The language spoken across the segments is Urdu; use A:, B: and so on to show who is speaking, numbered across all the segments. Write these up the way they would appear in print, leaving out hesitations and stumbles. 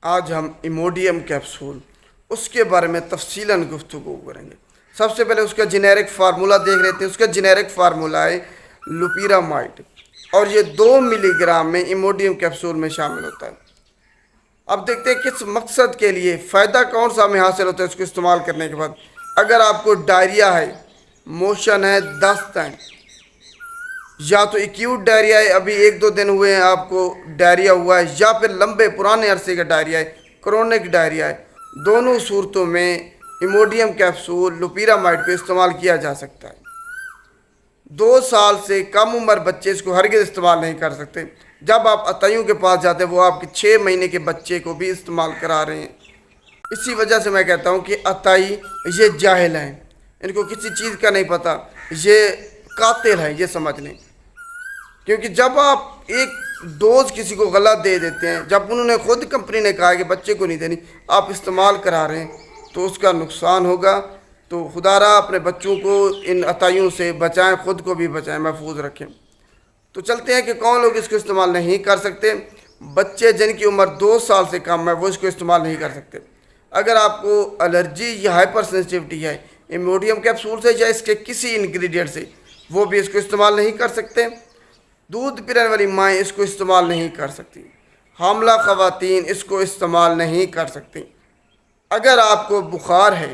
A: آج ہم ایموڈیم کیپسول اس کے بارے میں تفصیلاً گفتگو کریں گے۔ سب سے پہلے اس کا جنیرک فارمولا دیکھ لیتے ہیں۔ اس کا جنیرک فارمولا ہے لوپیرامائڈ، اور یہ 2 ملی گرام میں ایموڈیم کیپسول میں شامل ہوتا ہے۔ اب دیکھتے ہیں کس مقصد کے لیے، فائدہ کون سا ہمیں حاصل ہوتا ہے اس کو استعمال کرنے کے بعد۔ اگر آپ کو ڈائریا ہے، موشن ہے، دست ہے، یا تو ایکیوٹ ڈائریا ہے، ابھی 1-2 دن ہوئے ہیں آپ کو ڈائریا ہوا ہے، یا پھر لمبے پرانے عرصے کا ڈائریا ہے، کرونک ڈائریا ہے، دونوں صورتوں میں ایموڈیم کیپسول لوپیرامائڈ کو استعمال کیا جا سکتا ہے۔ 2 سال سے کم عمر بچے اس کو ہرگز استعمال نہیں کر سکتے۔ جب آپ عطائیوں کے پاس جاتے ہیں وہ آپ کے 6 مہینے کے بچے کو بھی استعمال کرا رہے ہیں۔ اسی وجہ سے میں کہتا ہوں کہ عطائی یہ جاہل ہیں، ان کو کسی چیز کا نہیں پتہ، یہ قاتل ہیں، یہ سمجھ لیں۔ کیونکہ جب آپ ایک ڈوز کسی کو غلط دے دیتے ہیں، جب انہوں نے خود کمپنی نے کہا کہ بچے کو نہیں دینی، آپ استعمال کرا رہے ہیں تو اس کا نقصان ہوگا۔ تو خدا را اپنے بچوں کو ان عطائیوں سے بچائیں، خود کو بھی بچائیں، محفوظ رکھیں۔ تو چلتے ہیں کہ کون لوگ اس کو استعمال نہیں کر سکتے۔ بچے جن کی عمر 2 سال سے کم ہے وہ اس کو استعمال نہیں کر سکتے۔ اگر آپ کو الرجی یا ہائپر سینسٹیوٹی ہے ایموڈیم کیپسول سے یا اس کے کسی انگریڈینٹ سے، وہ بھی اس کو استعمال نہیں کر سکتے۔ دودھ پلانے والی مائیں اس کو استعمال نہیں کر سکتی۔ حاملہ خواتین اس کو استعمال نہیں کر سکتی۔ اگر آپ کو بخار ہے،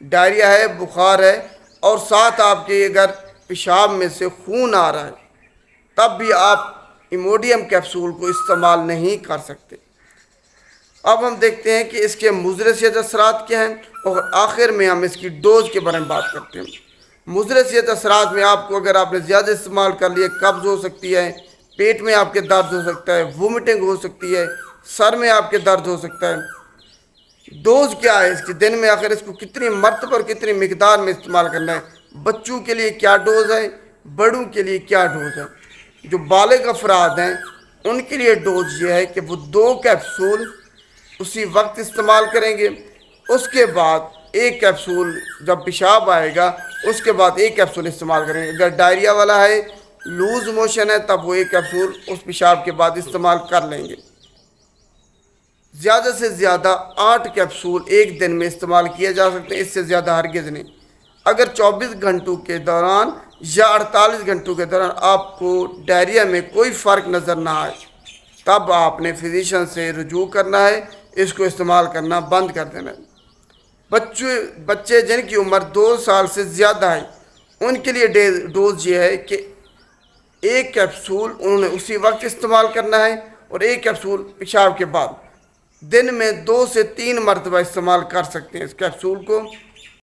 A: ڈائریا ہے، بخار ہے، اور ساتھ آپ کے اگر پیشاب میں سے خون آ رہا ہے، تب بھی آپ ایموڈیم کیپسول کو استعمال نہیں کر سکتے۔ اب ہم دیکھتے ہیں کہ اس کے مضر صحت اثرات کیا ہیں، اور آخر میں ہم اس کی ڈوز کے بارے میں بات کرتے ہیں۔ مضر صحت اثرات میں آپ کو، اگر آپ نے زیادہ استعمال کر لیے، قبض ہو سکتی ہے، پیٹ میں آپ کے درد ہو سکتا ہے، وومٹنگ ہو سکتی ہے، سر میں آپ کے درد ہو سکتا ہے۔ ڈوز کیا ہے اس کی، دن میں آخر اس کو کتنی مرتبہ اور کتنی مقدار میں استعمال کرنا ہے، بچوں کے لیے کیا ڈوز ہے، بڑوں کے لیے کیا ڈوز ہے۔ جو بالغ افراد ہیں ان کے لیے ڈوز یہ ہے کہ وہ 2 کیپسول اسی وقت استعمال کریں گے، اس کے بعد 1 کیپسول جب پیشاب آئے گا اس کے بعد 1 کیپسول استعمال کریں گے۔ اگر ڈائریا والا ہے، لوز موشن ہے، تب وہ 1 کیپسول اس پیشاب کے بعد استعمال کر لیں گے۔ زیادہ سے زیادہ 8 کیپسول ایک دن میں استعمال کیے جا سکتے ہیں، اس سے زیادہ ہرگز نہیں۔ اگر 24 گھنٹوں کے دوران یا 48 گھنٹوں کے دوران آپ کو ڈائریا میں کوئی فرق نظر نہ آئے، تب آپ نے فزیشین سے رجوع کرنا ہے، اس کو استعمال کرنا بند کر دینا ہے۔ بچے جن کی عمر 2 سال سے زیادہ ہے ان کے لیے ڈوز یہ ہے کہ 1 کیپسول انہوں نے اسی وقت استعمال کرنا ہے، اور 1 کیپسول پیشاب کے بعد۔ دن میں 2 سے 3 مرتبہ استعمال کر سکتے ہیں اس کیپسول کو۔